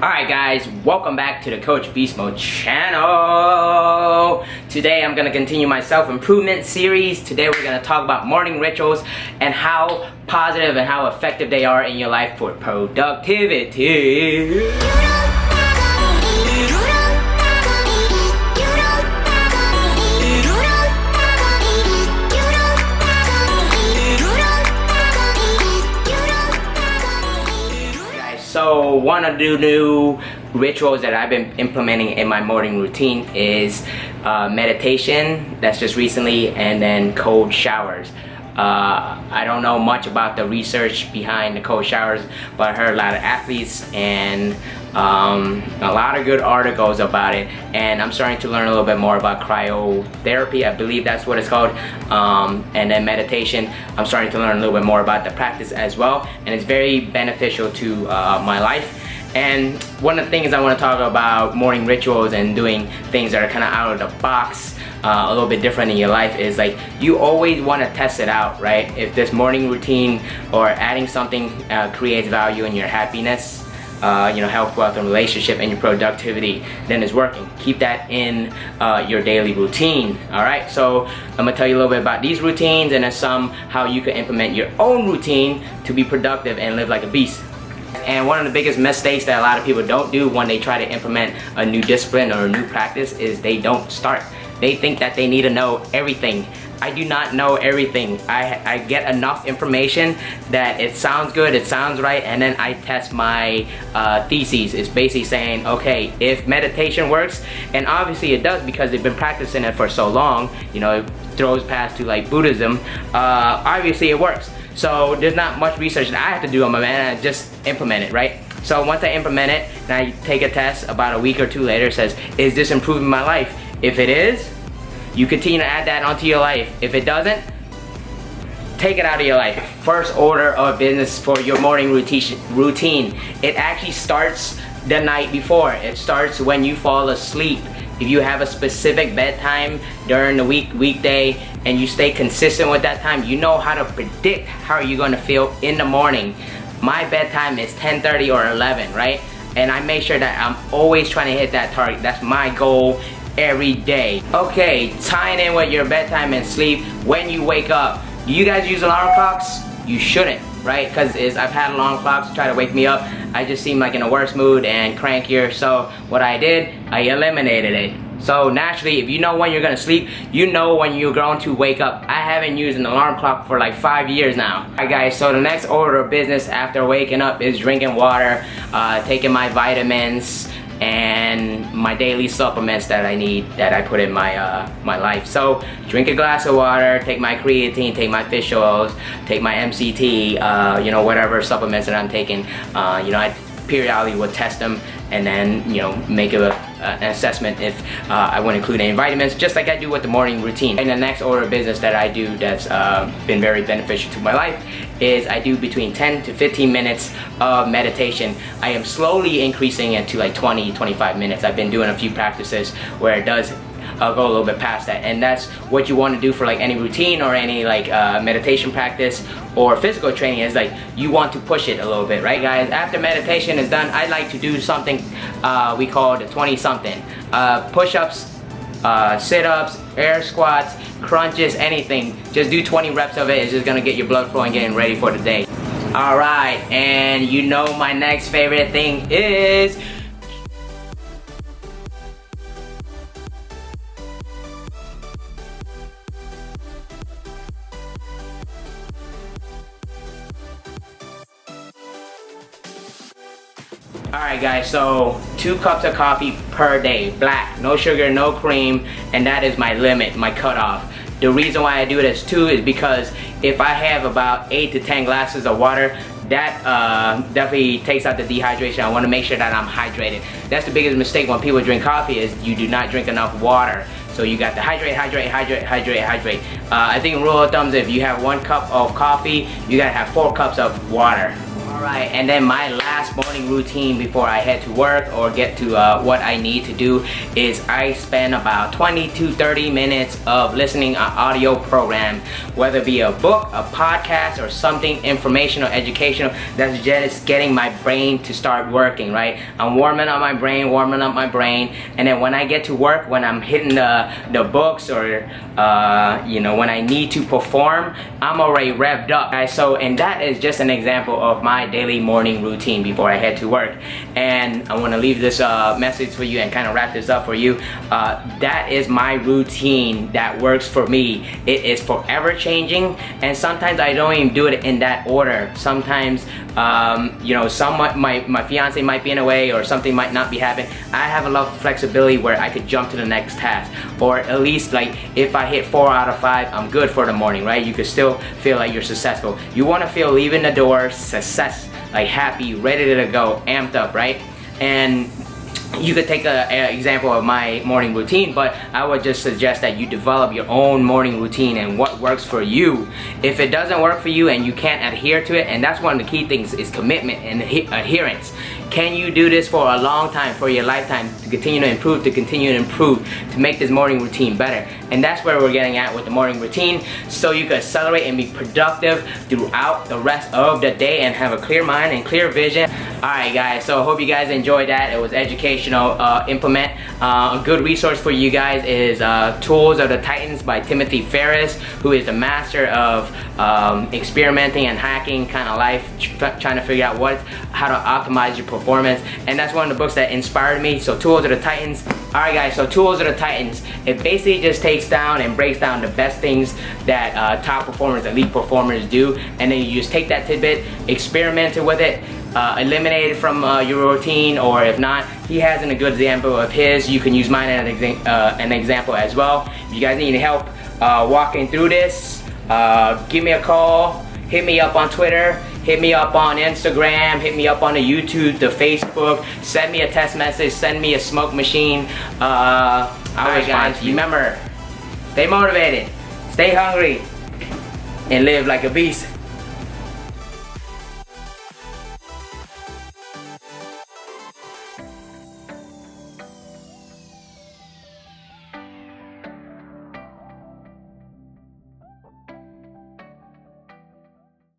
Alright guys, welcome back to the Coach Beast Mode channel. Today I'm going to continue my self-improvement series. Today we're going to talk about morning rituals and how positive and how effective they are in your life for productivity. So one of the new rituals that I've been implementing in my morning routine is meditation, that's just recently, and then cold showers. I don't know much about the research behind the cold showers, but I heard a lot of athletes and a lot of good articles about it, and I'm starting to learn a little bit more about cryotherapy. I believe that's what it's called, and then meditation. I'm starting to learn a little bit more about the practice as well, and it's very beneficial to my life. And one of the things I want to talk about morning rituals and doing things that are kind of out of the box, a little bit different in your life, is like you always want to test it out, right? If this morning routine or adding something creates value in your happiness, health, wealth, and relationship, and your productivity, then it's working. Keep that in your daily routine. All right, so I'm gonna tell you a little bit about these routines and then some how you can implement your own routine to be productive and live like a beast. And one of the biggest mistakes that a lot of people don't do when they try to implement a new discipline or a new practice is they don't start. They think that they need to know everything. I do not know everything. I get enough information that it sounds good, it sounds right, and then I test my theses. It's basically saying, okay, if meditation works, and obviously it does because they've been practicing it for so long, it throws past to like Buddhism, obviously it works. So there's not much research that I have to do on my man, I just implement it, right? So once I implement it, and I take a test about a week or two later, it says, is this improving my life? If it is, you continue to add that onto your life. If it doesn't, take it out of your life. First order of business for your morning routine. It actually starts the night before. It starts when you fall asleep. If you have a specific bedtime during the weekday, and you stay consistent with that time, you know how to predict how you're gonna feel in the morning. My bedtime is 10:30 or 11, right? And I make sure that I'm always trying to hit that target. That's my goal every day. Okay, tying in with your bedtime and sleep, when you wake up, do you guys use alarm clocks? You shouldn't, right? Because I've had alarm clocks try to wake me up. I just seem like in a worse mood and crankier, so what I did, I eliminated it. So naturally, if you know when you're gonna sleep, you know when you're going to wake up. I haven't used an alarm clock for like 5 years now. Alright guys, so the next order of business after waking up is drinking water, taking my vitamins, and my daily supplements that I need, that I put in my my life. So drink a glass of water, take my creatine, take my fish oils, take my MCT, whatever supplements that I'm taking. I periodically will test them and then make an assessment if I want to include any vitamins, just like I do with the morning routine. And the next order of business that I do that's been very beneficial to my life is I do between 10 to 15 minutes of meditation. I am slowly increasing it to like 20-25 minutes. I've been doing a few practices where it does go a little bit past that, and that's what you want to do for like any routine or any like meditation practice or physical training, is like you want to push it a little bit, right guys? After meditation is done, I like to do something we call the 20-something. Push-ups, sit-ups, air squats, crunches, anything. Just do 20 reps of it. It's just gonna get your blood flowing, getting ready for the day. Alright, and my next favorite thing is alright guys, so 2 cups of coffee per day, black, no sugar, no cream, and that is my limit, my cutoff. The reason why I do this too is because if I have about 8 to 10 glasses of water, that definitely takes out the dehydration. I want to make sure that I'm hydrated. That's the biggest mistake when people drink coffee, is you do not drink enough water. So you got to hydrate. I think rule of thumb is if you have 1 cup of coffee, you gotta have 4 cups of water. Alright, and then my last morning morning routine before I head to work or get to what I need to do is I spend about 20 to 30 minutes of listening an audio program, whether it be a book, a podcast, or something informational, educational, that's just getting my brain to start working, right? I'm warming up my brain, and then when I get to work, when I'm hitting the books or when I need to perform, I'm already revved up, guys. So, and that is just an example of my daily morning routine before I head to work. And I want to leave this message for you and kind of wrap this up for you. That is my routine that works for me. It is forever changing, and sometimes I don't even do it in that order. Sometimes my fiance might be in a way or something might not be happening. I have a lot of flexibility where I could jump to the next task, or at least like if I hit 4 out of 5, I'm good for the morning, right? You could still feel like you're successful. You want to feel leaving the door success, like happy, ready to go, amped up, right? And you could take an example of my morning routine, but I would just suggest that you develop your own morning routine and what works for you. If it doesn't work for you and you can't adhere to it, and that's one of the key things is commitment and adherence. Can you do this for a long time, for your lifetime, to continue to improve, to make this morning routine better? And that's where we're getting at with the morning routine, so you can accelerate and be productive throughout the rest of the day and have a clear mind and clear vision. Alright guys, so I hope you guys enjoyed that. It was educational. Implement. A good resource for you guys is Tools of the Titans by Timothy Ferris, who is the master of experimenting and hacking kind of life, trying to figure out how to optimize your performance. And that's one of the books that inspired me. So Tools of the Titans. Alright guys, so Tools of the Titans, it basically just takes down and breaks down the best things that top performers, elite performers do, and then you just take that tidbit, experiment with it, eliminate it from your routine, or if not, he has a good example of his. You can use mine as an example as well. If you guys need help walking through this, give me a call, hit me up on Twitter, hit me up on Instagram, hit me up on the YouTube, the Facebook, send me a text message, send me a smoke machine. Alright guys, remember, stay motivated, stay hungry, and live like a beast.